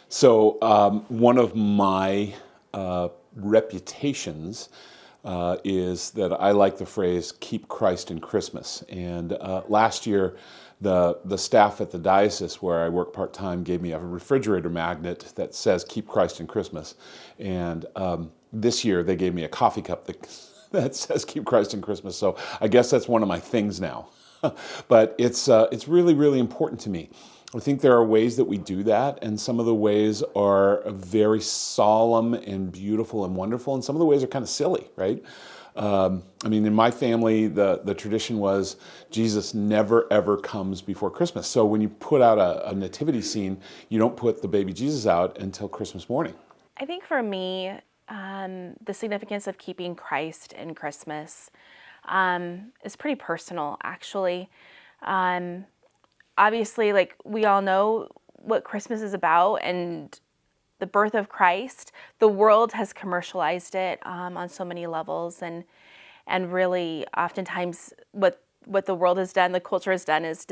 One of my reputations is that I like the phrase "keep Christ in Christmas." And last year, the staff at the diocese where I work part-time gave me a refrigerator magnet that says "keep Christ in Christmas." And this year they gave me a coffee cup that says "keep Christ in Christmas." So I guess that's one of my things now. But it's really, really important to me. I think there are ways that we do that, and some of the ways are very solemn and beautiful and wonderful, and some of the ways are kind of silly, right? In my family, the tradition was Jesus never ever comes before Christmas. So when you put out a nativity scene, you don't put the baby Jesus out until Christmas morning. I think for me, the significance of keeping Christ in Christmas is pretty personal, actually. Obviously, like we all know what Christmas is about and the birth of Christ. The world has commercialized it on so many levels, and really, oftentimes, what the world has done, the culture has done, is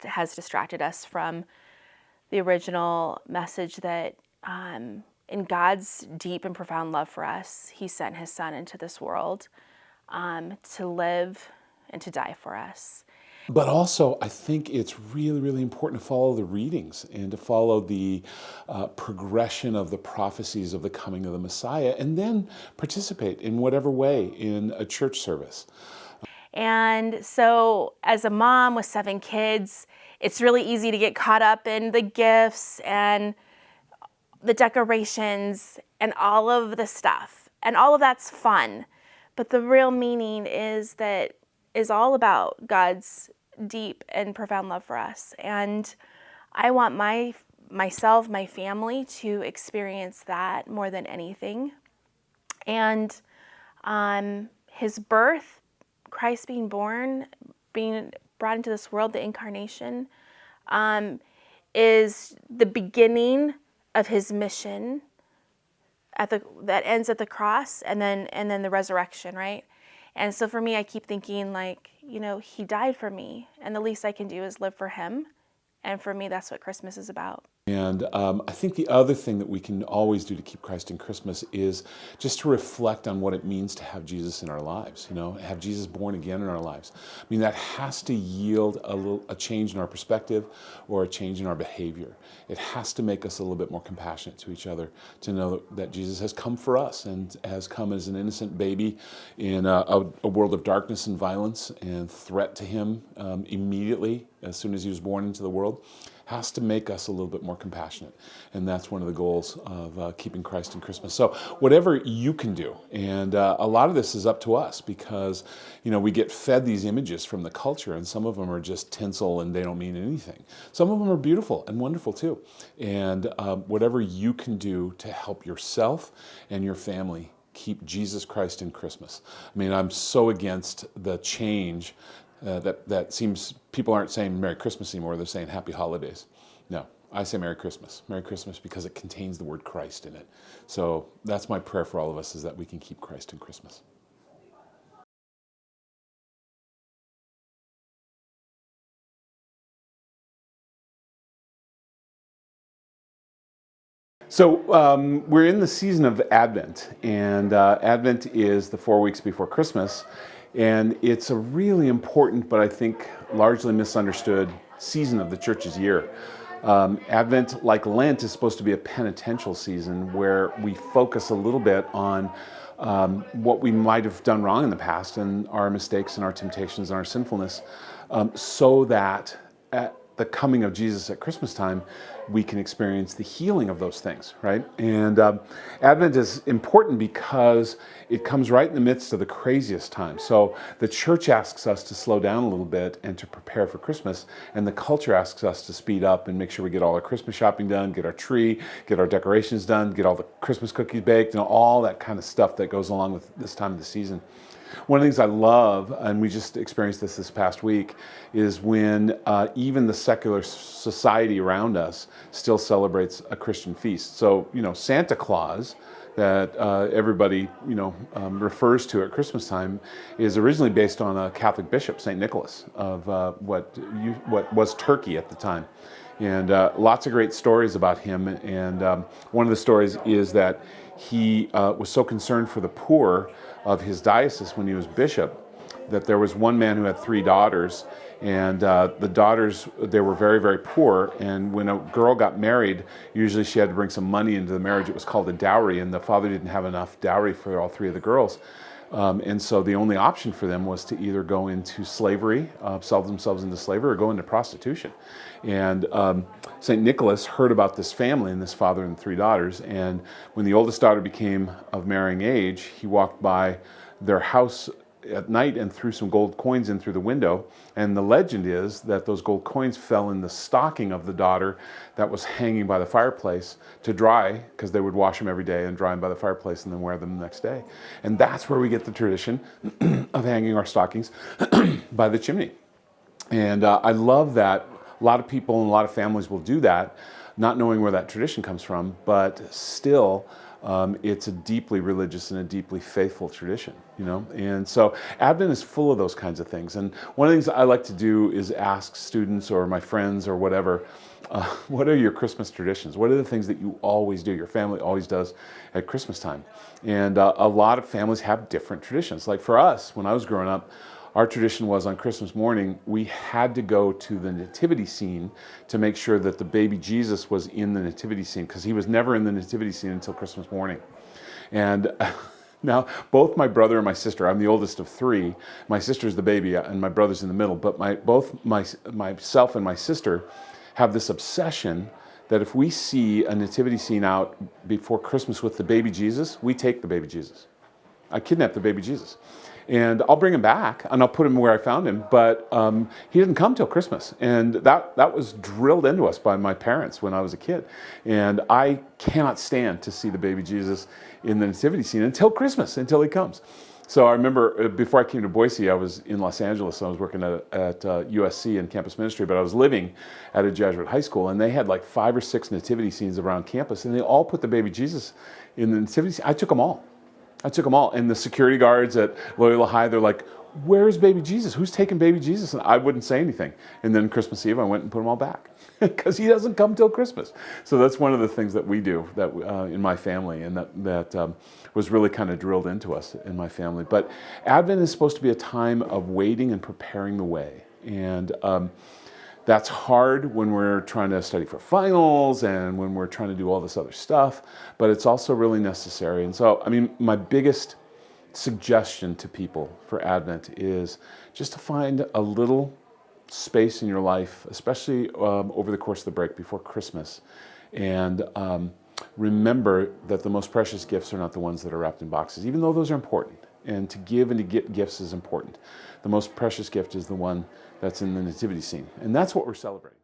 has distracted us from the original message that in God's deep and profound love for us, He sent His Son into this world to live and to die for us. But also, I think it's really, really important to follow the readings and to follow the progression of the prophecies of the coming of the Messiah, and then participate in whatever way in a church service. And so, as a mom with 7 kids, it's really easy to get caught up in the gifts and the decorations and all of the stuff. And all of that's fun. But the real meaning is all about God's deep and profound love for us. And I want myself, my family to experience that more than anything. And His birth, Christ being born, being brought into this world, the incarnation, is the beginning of His mission that ends at the cross, and then the resurrection, right? And so for me, I keep thinking He died for me, and the least I can do is live for Him. And for me, that's what Christmas is about. And I think the other thing that we can always do to keep Christ in Christmas is just to reflect on what it means to have Jesus in our lives, have Jesus born again in our lives. That has to yield a change in our perspective or a change in our behavior. It has to make us a little bit more compassionate to each other, to know that Jesus has come for us and has come as an innocent baby in a world of darkness and violence and threat to Him immediately as soon as He was born into the world. Has to make us a little bit more compassionate. And that's one of the goals of keeping Christ in Christmas. So whatever you can do, and a lot of this is up to us because, we get fed these images from the culture, and some of them are just tinsel and they don't mean anything. Some of them are beautiful and wonderful too. And whatever you can do to help yourself and your family keep Jesus Christ in Christmas. I'm so against the change that seems people aren't saying Merry Christmas anymore, they're saying Happy Holidays. No, I say Merry Christmas. Merry Christmas because it contains the word Christ in it. So that's my prayer for all of us, is that we can keep Christ in Christmas. So we're in the season of Advent, and Advent is the 4 weeks before Christmas. And it's a really important, but I think largely misunderstood season of the church's year. Advent, like Lent, is supposed to be a penitential season where we focus a little bit on what we might have done wrong in the past and our mistakes and our temptations and our sinfulness, so that at the coming of Jesus at Christmas time, we can experience the healing of those things, right? And Advent is important because it comes right in the midst of the craziest time. So the church asks us to slow down a little bit and to prepare for Christmas, and the culture asks us to speed up and make sure we get all our Christmas shopping done, get our tree, get our decorations done, get all the Christmas cookies baked, and all that kind of stuff that goes along with this time of the season. One of the things I love, and we just experienced this past week, is when even the secular society around us still celebrates a Christian feast. So, Santa Claus, that everybody, refers to at Christmas time, is originally based on a Catholic bishop, St. Nicholas, of what was Turkey at the time. And lots of great stories about him. And one of the stories is that he was so concerned for the poor of his diocese when he was bishop that there was one man who had 3 daughters, and the daughters, they were very, very poor, and when a girl got married, usually she had to bring some money into the marriage. It was called a dowry, and the father didn't have enough dowry for all 3 of the girls. And so the only option for them was to either go into slavery, sell themselves into slavery, or go into prostitution. And St. Nicholas heard about this family and this father and 3 daughters, and when the oldest daughter became of marrying age, he walked by their house at night and threw some gold coins in through the window. And the legend is that those gold coins fell in the stocking of the daughter that was hanging by the fireplace to dry, because they would wash them every day and dry them by the fireplace and then wear them the next day. And that's where we get the tradition of hanging our stockings by the chimney. And I love that a lot of people and a lot of families will do that, not knowing where that tradition comes from, but still it's a deeply religious and a deeply faithful tradition, you know? And so Advent is full of those kinds of things. And one of the things I like to do is ask students or my friends or whatever, what are your Christmas traditions? What are the things that you always do, your family always does at Christmas time? And a lot of families have different traditions. Like for us, when I was growing up, our tradition was on Christmas morning, we had to go to the nativity scene to make sure that the baby Jesus was in the nativity scene, because he was never in the nativity scene until Christmas morning. And now, both my brother and my sister, I'm the oldest of 3, my sister's the baby and my brother's in the middle, but myself and my sister have this obsession that if we see a nativity scene out before Christmas with the baby Jesus, we take the baby Jesus. I kidnap the baby Jesus. And I'll bring him back and I'll put him where I found him, but he didn't come till Christmas. And that was drilled into us by my parents when I was a kid. And I cannot stand to see the baby Jesus in the nativity scene until Christmas, until he comes. So I remember before I came to Boise, I was in Los Angeles. I was working at USC in campus ministry, but I was living at a Jesuit high school, and they had like 5 or 6 nativity scenes around campus, and they all put the baby Jesus in the nativity scene. I took them all. And the security guards at Loyola High, they're like, where's baby Jesus? Who's taking baby Jesus? And I wouldn't say anything. And then Christmas Eve, I went and put them all back because he doesn't come till Christmas. So that's one of the things that we do that in my family, and that was really kind of drilled into us in my family. But Advent is supposed to be a time of waiting and preparing the way. And that's hard when we're trying to study for finals and when we're trying to do all this other stuff, but it's also really necessary. And so, I mean, my biggest suggestion to people for Advent is just to find a little space in your life, especially over the course of the break before Christmas, and remember that the most precious gifts are not the ones that are wrapped in boxes, even though those are important. And to give and to get gifts is important. The most precious gift is the one that's in the nativity scene. And that's what we're celebrating.